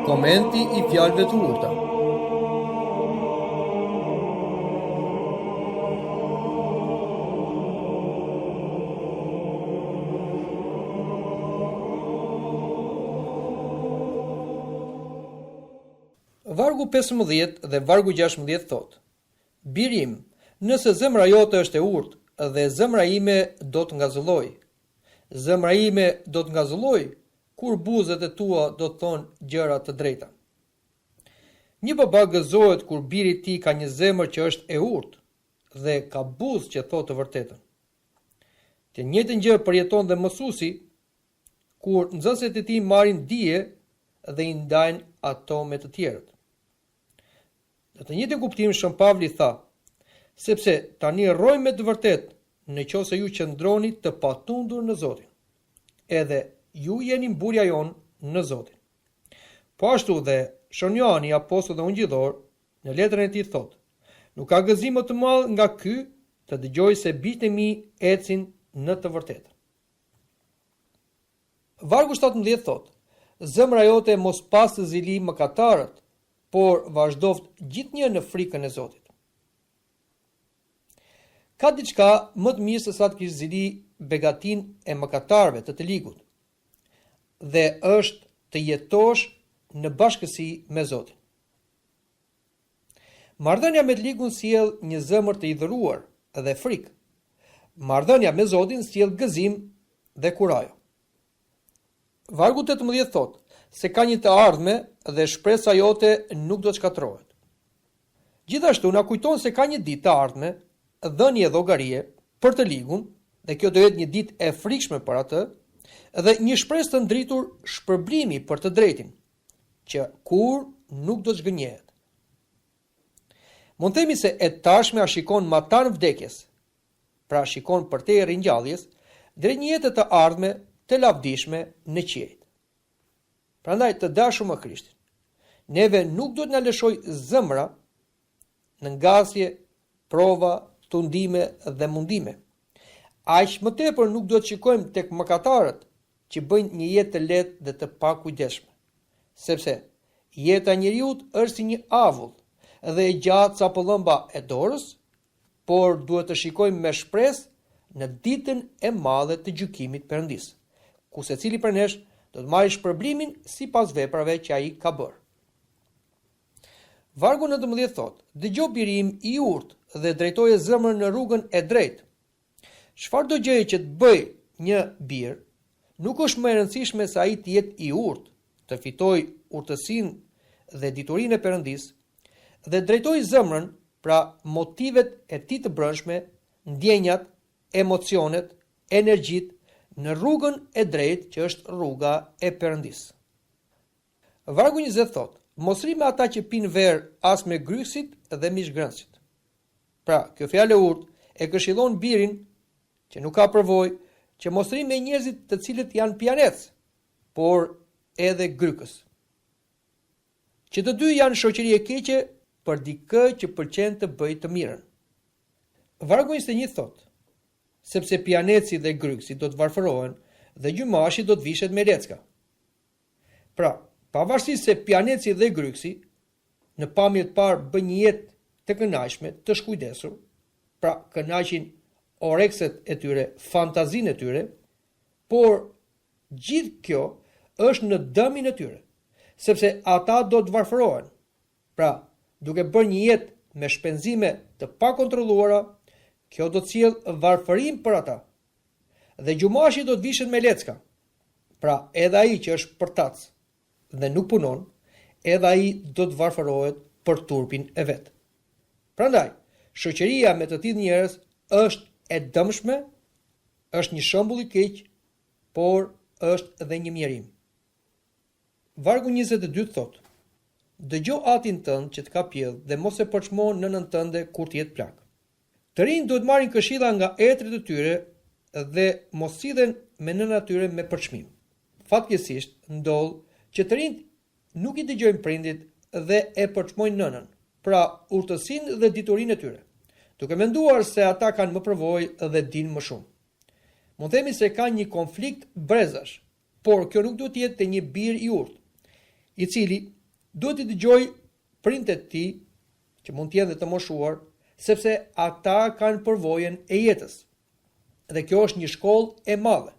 Komenti I fjalëve të urta. Vargu 15 dhe vargu 16 thot: Biri im, nëse zemra jote është e urtë dhe zemra ime do të ngazëlloj. Zemra ime do të ngazëlloj kur buzët e tua do të thonë gjëra të drejta. Një baba gëzohet kur biri I tij ka një zemër që është e urtë dhe ka buzë që thotë të vërtetën. Të njëjtën gjë përjeton dhe mësuesi kur nxënësit e tij marrin dije dhe I ndajnë ato me të tjerët. Në të njëjtin kuptim Shën Pavli tha: sepse tani rrojmë me të vërtetë nëse ju qëndroni të patundur në Zotin. Edhe ju jeni mburja jonë në Zotin. Po ashtu dhe Shën Johani, apostull dhe ungjillor, në letrën e tij thotë: nuk ka gëzim më të madh nga ky të dëgjoj se bijtë e mi ecin në të vërtetën. Vargu 17 thotë: zemra jote mos pas të zili mëkatarët, por vazhdoft gjithnjë në frikën e Zotit. Ka diçka më të mirë se sa të kish zili begatin e mëkatarëve të ligut, dhe është të jetosh në bashkësi me Zotin. Marrëdhënia me të ligun sjell një zemër të idhëruar dhe frikë. Marrëdhënia me Zotin sjell gëzim dhe kurajo. Vargu 18 thotë se ka një të ardhme dhe shpresa jote nuk do të shkatërrohet. Gjithashtu na kujton se ka një ditë të ardhme, dhënie llogarie për të ligun, dhe kjo do jetë një ditë e frikshme për atë, dhe një shpresë të ndritur shpërblimi për të drejtin, që kur nuk do të zhgënjehet. Mund themi se e tashmja shikon matan vdekjes, pra shikon përtej ringjalljes, drejt një jete të ardhme të lavdishme në qiejt. Prandaj të dashur me Krishtin, neve nuk duhet na lëshoj zemra në ngasje, prova, tundime dhe mundime. Aq më tepër nuk duhet shikojmë tek mëkatarët që bëjnë një jetë të lehtë dhe të pakujdesshme, sepse jeta e njeriut është si një avull dhe e gjatë sa pëllëmba e dorës, por duhet të shikojmë me shpresë në ditën e madhe të gjykimit Perëndis, ku secili për nesh do të marrë shpërblimin sipas veprave që ai ka bërë. Vargu 19 thotë: dëgjoj biri im I urtë dhe drejtoje zemrën në rrugën e drejtë. Çfarëdo gjë që të bëj një bir, nuk është më e rëndësishme se ai të jetë I urtë, të fitojë urtësinë dhe diturinë e Perëndis, dhe drejtoj zemrën, pra motivet e tij të brendshme, ndjenjat, emocionet, energjitë në rrugën e drejtë që është rruga e Perëndis. Vargu 20 thotë: mos ri me ata që pinë verë as me gryksit dhe mishgrënësit. Pra, kjo fjalë e urtë e këshillon birin që nuk ka përvojë që mos ri me njerëzit të cilët janë pijanec, por edhe grykës. Që të dy janë shoqëri e keqe për dikë që pëlqen të bëjë të mirën. Vargu 21 thotë: sepse pijaneci dhe grykësi do të varfërohen dhe gjymashi do të vishet me lecka. Pra, pavarësisht se pijaneci dhe grykësi në pamje të parë bën një jetë të kënaqshme, të shkujdesur, pra kënaqin orekset e tyre, fantazinë e tyre, por gjithë kjo është në dëmin e tyre, sepse ata do të varfërohen. Pra, duke bërë një jetë me shpenzime të pakontrolluara, kjo do të sjellë varfërim për ata. Dhe gjumashi do të vishet me lecka. Pra, edhe ai që është përtac dhe nuk punon, edhe ai do të varfërohet për turpin e vet. Prandaj, shoqëria me të tillë njerëz është e dëmshme, është një shembull I keq, por është edhe një mjerim. Vargu 22 thotë: dëgjoj atin tënd që të ka pjell dhe mos e përçmo nënën tënde kur të jetë plak. Të rinj duhet marrin këshilla nga etrit e tyre dhe mos sillen me nënat e tyre me përçmim. Fatkeqësisht ndodh që të rinjt nuk I dëgjojnë prindit dhe e përçmojnë nënën, pra urtësinë dhe diturinë e tyre, duke menduar se ata kanë më përvojë dhe dinë më shumë. Mund themi se ka një konflikt brezash, por kjo nuk duhet të jetë te një bir I urtë, I cili duhet i dëgjoj prindërit e tij, që mund të jenë dhe të moshuar, sepse ata kanë përvojën e jetës. Dhe kjo është një shkollë e madhe.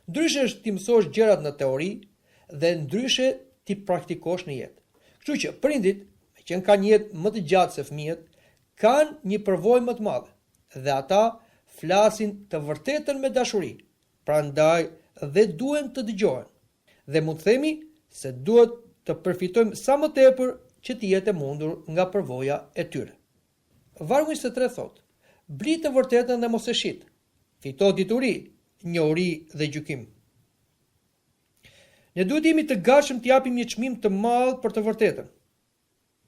Ndryshe është ti mësosh gjërat në teori dhe ndryshe ti praktikosh në jetë. Kështu që prindit, me qenë kanë një jetë më të gjatë se fëmijët, kanë një përvojë më të madhe dhe ata flasin të vërtetën me dashuri. Prandaj dhe duhen të dëgjohen. Dhe mund të themi se duhet të përfitojmë sa më tepër që të jetë e mundur nga përvoja e tyre. Vargu 23 thotë: "Bli të vërtetën dhe mos e shit. Fito dituri, njohuri dhe gjykim." Ne duhet jemi të gatshëm të japim një çmim të madh për të vërtetën.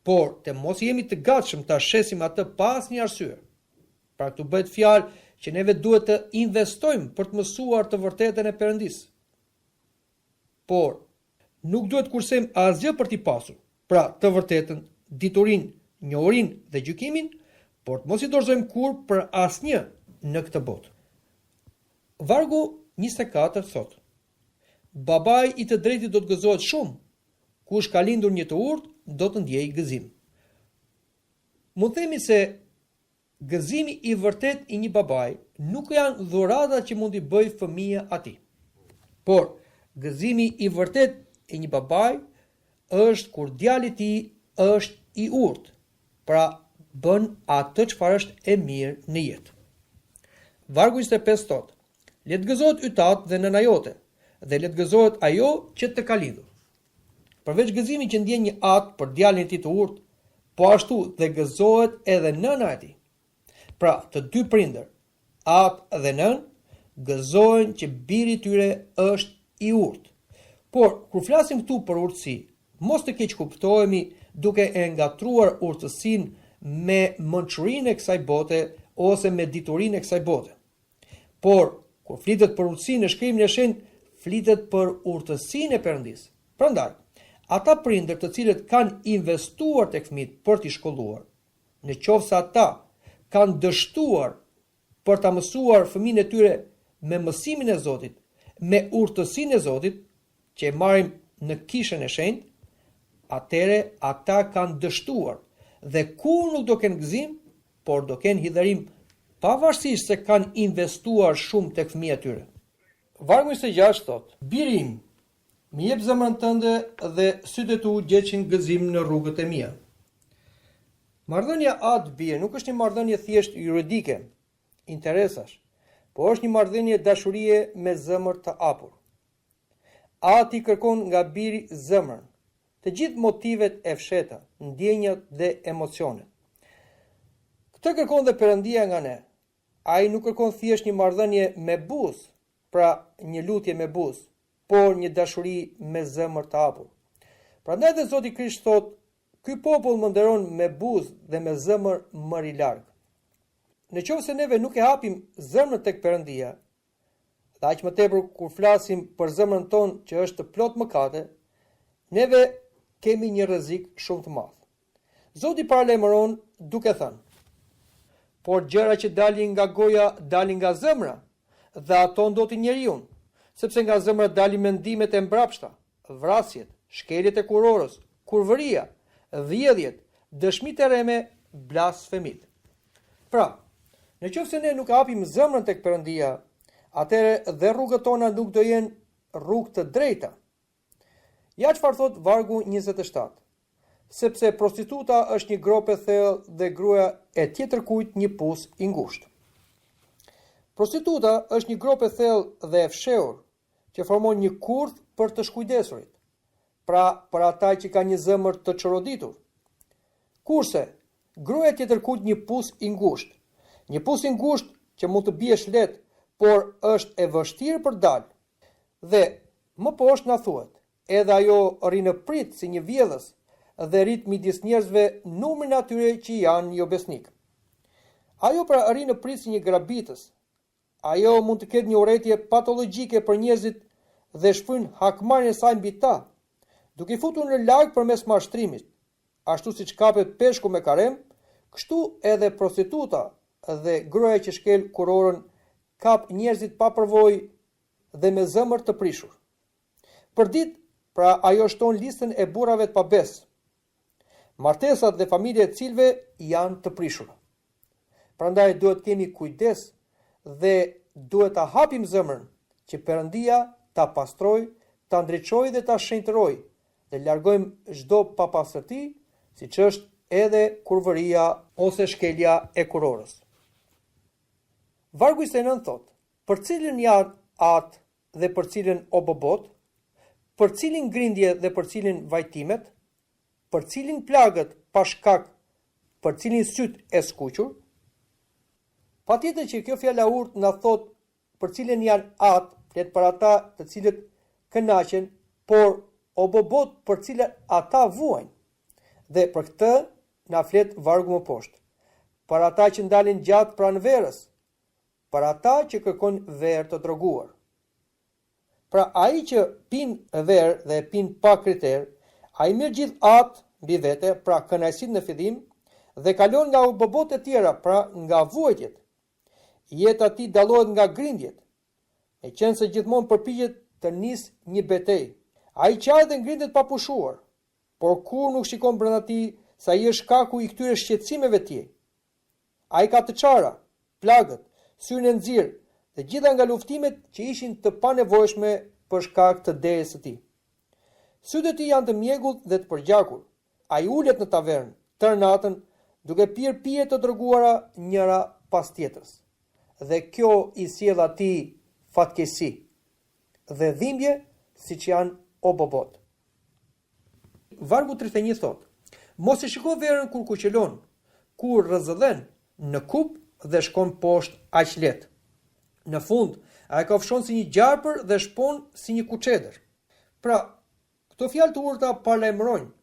Por të mos jemi të gatshëm ta shesim atë pa asnjë arsye. Pra këtu bëhet fjalë që neve duhet të investojmë për të mësuar të vërtetën e Perëndis. Por nuk duhet kursem asgjë për t'i pasur. Pra të vërtetën, diturinë, njohurinë dhe gjykimin, por të mos i dorëzojmë kurrë për asnjë në këtë botë. Vargu 24 thotë: "Babai i të drejtit do të gëzohet shumë, kush ka lindur një të urtë do të ndjejë gëzim." Mund themi se gëzimi i vërtet i një babai nuk janë dhuratat që mund i bëjë fëmia atij. Por gëzimi i vërtet i një babai është kur djali i tij është i urtë, pra bën atë çfarë është e mirë në jetë. Vargu 25 thotë: "Le të gëzohet ytat dhe nëna jote, dhe le të gëzohet ajo që të ka lidhur." Përveç gëzimit që ndjen një atë për djalin e tij të urtë, po ashtu dhe gëzohet edhe nëna e tij. Pra, të dy prindër, atë dhe nën, gëzohen që biri i tyre është i urtë. Por kur flasim këtu për urtësi, mos të keq kuptohemi duke e ngatruar urtësinë me mençurinë e kësaj bote ose me diturinë e kësaj bote. Por kur flitet për urtësinë në shkrimin e shenjtë, flitet për urtësinë e Perëndis. Prandaj, ata prindër të cilët kanë investuar tek fëmijët për t'i shkolluar, në qoftë se ata kanë dështuar për ta mësuar fëmijën e tyre me mësimin e Zotit, me urtësinë e Zotit, që e marrim në kishën e shenjtë, atëre ata kanë dështuar dhe kur nuk do kenë gëzim, por do kenë hidhërim, pavarësisht se kanë investuar shumë tek fëmijët e tyre. Vargu 26 thotë: "Biri im, më jep zemrën tënde dhe sytë e tu gjeqin gëzim në rrugët e mia." Marrëdhënia atë-bie nuk është një marrëdhënie thjesht juridike, interesash, por është një marrëdhënie dashurie me zemër të hapur. Ati kërkon nga biri zemrën, të gjithë motivet e fsheta, ndjenjat dhe emocionet. Këtë kërkon dhe Perëndia nga ne. Ai nuk kërkon thjesht një marrëdhënie me buzë, pra një lutje me buzë, por një dashuri me zemër të hapur. Prandaj dhe Zoti Krisht thotë: "Ky popull më nderon me buzë dhe me zemër më i larg." Në qoftë se neve nuk e hapim zemrën tek Perëndia, dhe aq më tepër kur flasim për zemrën tonë që është të plot mëkate, neve kemi një rrezik shumë të madh. Zoti paralajmëron duke thënë: "Por gjëra që dalin nga goja dalin nga zemra, dhe ato ndotin njeriu, sepse nga zemra dalin mendimet e mbrapshta, vrasjet, shkeljet e kurorës, kurvëria, vjedhjet, dëshmitë e rreme, blasfemit." Pra, në qoftë se ne nuk hapim zemrën tek Perëndia, atëre dhe rrugët tona nuk do jenë rrugë të drejta. Ja çfarë thot vargu 27. Sepse prostituta është një grop e thellë dhe gruaja e tjetër kujt një pus i ngushtë. Prostituta është një grop e thellë dhe e fshehur, që formon një kurth për të shkujdesurit, pra për ata që kanë një zemër të çoroditur. Kurse gruaja e tjetër kujt një pus i ngushtë, një pus i ngushtë që mund të biesh lehtë, por është e vështirë për dalë. Dhe më poshtë na thuhet, edhe ajo rri në prit si një vjedhës dhe rrit midis njerëzve numrin atyre që janë jo besnik. Ajo pra rri në prit si një grabitës. Ajo mund të ketë një urrëtie patologjike për njerëzit dhe shfryn hakmarrjen e saj mbi ta, duke futur në larg përmes mashtrimit. Ashtu siç kapet peshku me karem, kështu edhe prostituta dhe gruaja që shkel kurorën kap njerëzit pa përvojë dhe me zemër të prishur. Për ditë pra ajo shton listën e burrave të pabes. Martesat dhe familjet e cilëve janë të prishura. Prandaj duhet kemi kujdes dhe duhet ta hapim zemrën që Perëndia ta pastroj, ta ndriçoj dhe ta shenjtëroj dhe largojmë çdo papastërti, siç është edhe kurvëria ose shkelja e kurorës. Vargu 29 thot: për cilën janë atë dhe për cilën o bobot, për cilin grindje dhe për cilin vajtimet, për cilin plagët pa shkak, për cilin syt e skuqur. Patjetër që kjo fjala urt na thot për cilën janë atë, flet për ata të cilët kënaqen, por o bobot për cilët ata vuajnë. Dhe për këtë na flet vargu më poshtë. Për ata që ndalin gjatë pranë verës, për ata që kërkojnë verë të droguar. Pra ai që pin verë dhe pin pa kriter, ai merr gjithë atë mbi vete, pra kënaqësinë në fillim, dhe kalon nga bobot e tjera, pra nga vuajtjet. Jeta e tij dallohet nga grindjet, me qenë se gjithmonë përpiqet të nisë një betejë. Ai qaj dhe ngrindet pa pushuar, por kur nuk shikon brenda tij se ai është shkaku i këtyre shqetësimeve tij. Ai ka të çara, plagët, syrin e nxirr dhe gjitha nga luftimet që ishin të panevojshme për shkak të derës së tij. Sytë e tij janë të mjegullt dhe të përgjakur. Ai ulet në tavernë tërë natën duke pirë pije të droguara njëra pas tjetrës. Dhe kjo i sjell atij fatkeqësi dhe dhimbje, siç janë o bobot. Vargu 31 thot: mos e shiko verën kur kuqelon, kur rrezëdhen në kup dhe shkon poshtë aq lehtë. Në fund, ai ka fshon si një gjarpër dhe shpon si një kuçedër. Pra, këto fjalë të urta paralajmërojnë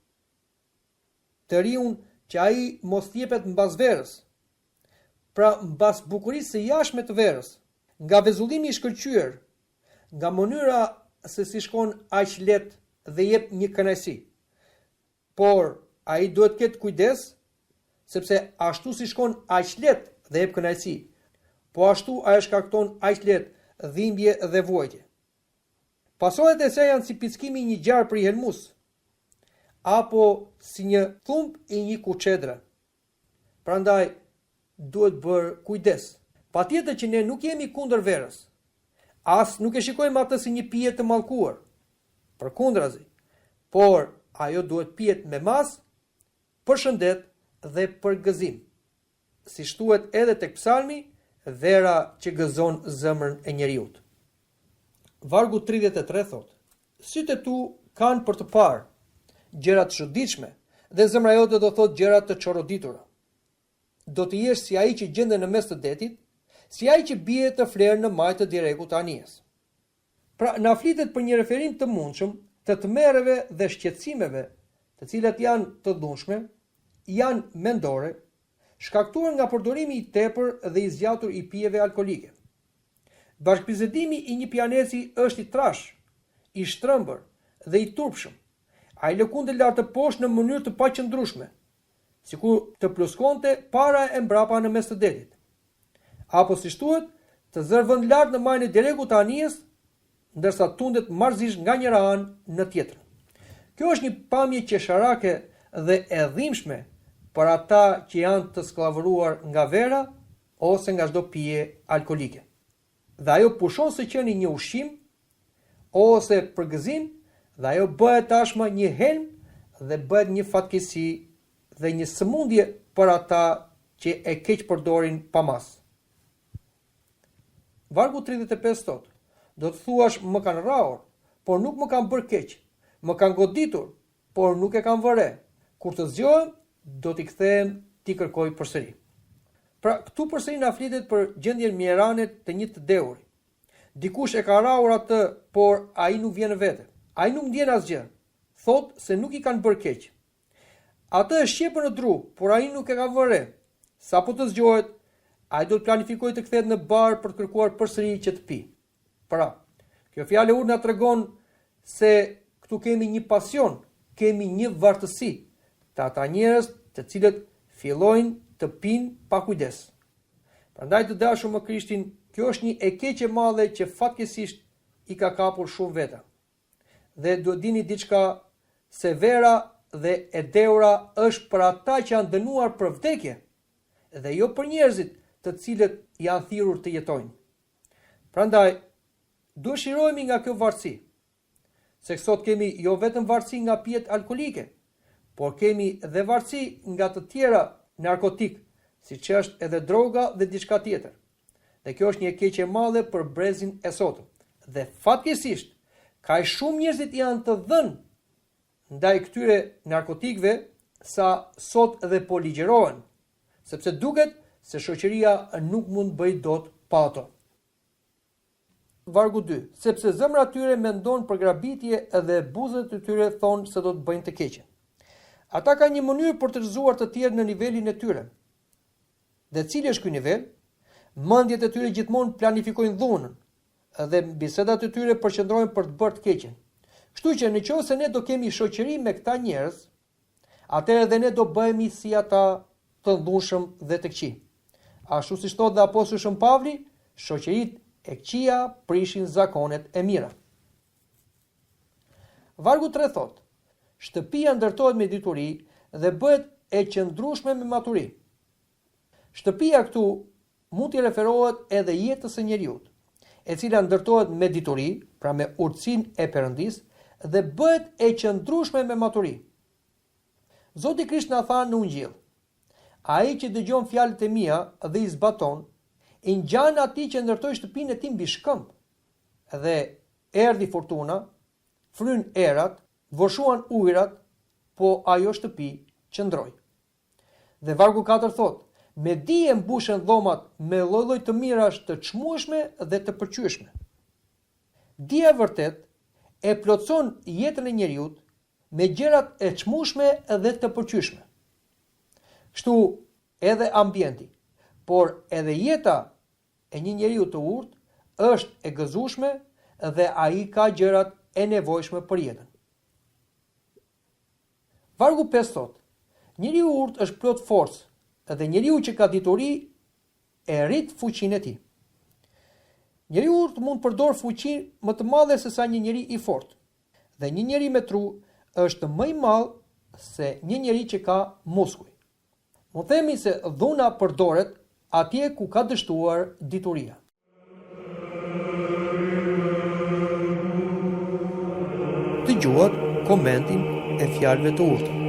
të riun që ai mos jepet mbas verës. Pra, mbas bukurisë së jashtme të verës, nga vezullimi i shkëlqyer, nga mënyra se si shkon aq lehtë dhe jep një kënaqësi. Por ai duhet të ketë kujdes, sepse ashtu si shkon aq lehtë dhe jep kënaqësi, po ashtu ai shkakton aq lehtë dhimbje dhe vuajtje. Pasojat e saj janë si pickimi i një gjarpri i helmus, apo si një thumb i një kuçedre. Prandaj duhet bërë kujdes. Patjetër që ne nuk jemi kundër verës. As nuk e shikojmë atë si një pije të mallkuar. Përkundrazi, por ajo duhet pijet me mas, për shëndet dhe për gëzim. Si thuhet edhe tek Psalmi, vera që gëzon zemrën e njeriut. Vargu 33 thot: sytë e tu kanë për të parë gjëra të çuditshme dhe zemra jote do thot gjëra të çorroditura. Do të jesh si ai që gjendet në mes të detit, si ai që bie të flerë në majtë të direkut të anijes. Pra, na flitet për një referim të mundshëm të tmerreve dhe shqetësimeve, të cilat janë të dhunshme, janë mendore, shkaktuar nga përdorimi i tepër dhe i zgjatur i pijeve alkolike. Bashkëbisedimi i një pianeci është i trash, i shtrëmbër dhe i turpshëm. Ai lëkunde lart të poshtë në mënyrë të paqëndrueshme, sikur të ploskonte para e mbrapa në mes të detit. Apo si thuhet, të zërvën lart në majën e direkut të anijes, ndërsa tundet marrëzisht nga njëra anë në tjetrën. Kjo është një pamje qesharake dhe e dhimbshme për ata që janë të skllavëruar nga vera ose nga çdo pije alkolike. Dhe ajo pushon së qeni një ushqim ose për gëzim, dhe ajo bëhet tashmë një helm dhe bëhet një fatkeqësi dhe një sëmundje për ata që e keq përdorin pa mas. Vargu 35 thot: do të thuash më kanë rrahur, por nuk më kanë bërë keq, më kanë goditur, por nuk e kanë vëre. Kur të zgjohem, do t'i kthehem t'i kërkoj përsëri. Pra, këtu përsëri na flitet për gjendjen mjerane të një të dehuri. Dikush e ka rrahur atë, por ai nuk vjen në vete. Ai nuk ndjen asgjë. Thot se nuk i kanë bërë keq. Atë e shqepën në dru, por ai nuk e ka vëre. Sapo të zgjohet, ai do të planifikojë të kthehet në bar për të kërkuar përsëri që të pi. Pra, kjo fjalë na tregon se këtu kemi një pasion, kemi një vartësi të ata njerëz të cilët fillojnë të pinë pa kujdes. Prandaj të dashur me Krishtin, kjo është një e keqe madhe që fatkeqësisht i ka kapur shumë veta. dhe duhet dini diçka, se vera dhe edeura është për ata që janë dënuar për vdekje, dhe jo për njerëzit të cilët janë thirrur të jetojnë. Prandaj, duhet shirohemi nga kjo varësi, se sot kemi jo vetëm varësi nga pijet alkolike, por kemi dhe varësi nga të tjera narkotik, siç është edhe droga dhe diçka tjetër. Dhe kjo është një keqje e madhe për brezin e sotëm. Dhe fatkeqësisht, kaq shumë njerëzit janë të dhënë ndaj këtyre narkotikëve sa sot dhe po ligjërohen, sepse duket se shoqëria nuk mund bëj dot pa ato. Vargu 2. Sepse zemra e tyre mendon për grabitje dhe buzët e tyre thonë se do të bëjnë të keqen. Ata kanë një mënyrë për të rrëzuar të tjerë në nivelin e tyre. Dhe cili është ky nivel? Mendjet e tyre gjithmonë planifikojnë dhunën dhe bisedat e tyre përqendrohen për të bërë të keqen. Kështu që nëse ne do kemi shoqëri me këta njerëz, atëherë edhe ne do bëhemi si ata të dhunshëm dhe të këqij. Ashtu siç thotë dhe apostulli Shën Pavli, shoqëritë e këqija prishin zakonet e mira. Vargu 3 thotë: shtëpia ndërtohet me dituri dhe bëhet e qëndrueshme me maturi. Shtëpia këtu mund të referohet edhe jetës së njeriut, e cila ndërtohet me dituri, pra me urtësinë e Perëndis, dhe bëhet e qëndrueshme me maturi. Zoti Krisht na tha në Ungjil: ai që dëgjon fjalët e mia dhe i zbaton, i ngjan atij që ndërtoi shtëpinë e tij mbi shkëmb. Dhe erdhi fortuna, fryn erat, voshuan ujërat, po ajo shtëpi qëndroi. Dhe vargu 4 thotë: me dije mbushen dhomat me lloj-lloj të mirash të çmueshme dhe të pëlqyeshme. Dija e vërtet e plotson jetën e njeriut me gjërat e çmueshme dhe të pëlqyeshme. Kështu edhe ambienti, por edhe jeta e një njeriu të urtë është e gëzueshme dhe ai ka gjërat e nevojshme për jetën. Vargu 5 thotë: njeriu i urtë është plot forcë, dhe njeriu që ka dituri e rrit fuqinë e tij. Njeriu i urtë mund të përdor fuqi më të madhe se sa një njeri i fortë. Dhe një njeri me tru është më i madh se një njeri që ka muskuj. Mund themi se dhuna përdoret atje ku ka dështuar dituria. Dëgjuat komentin e fjalëve të urtë.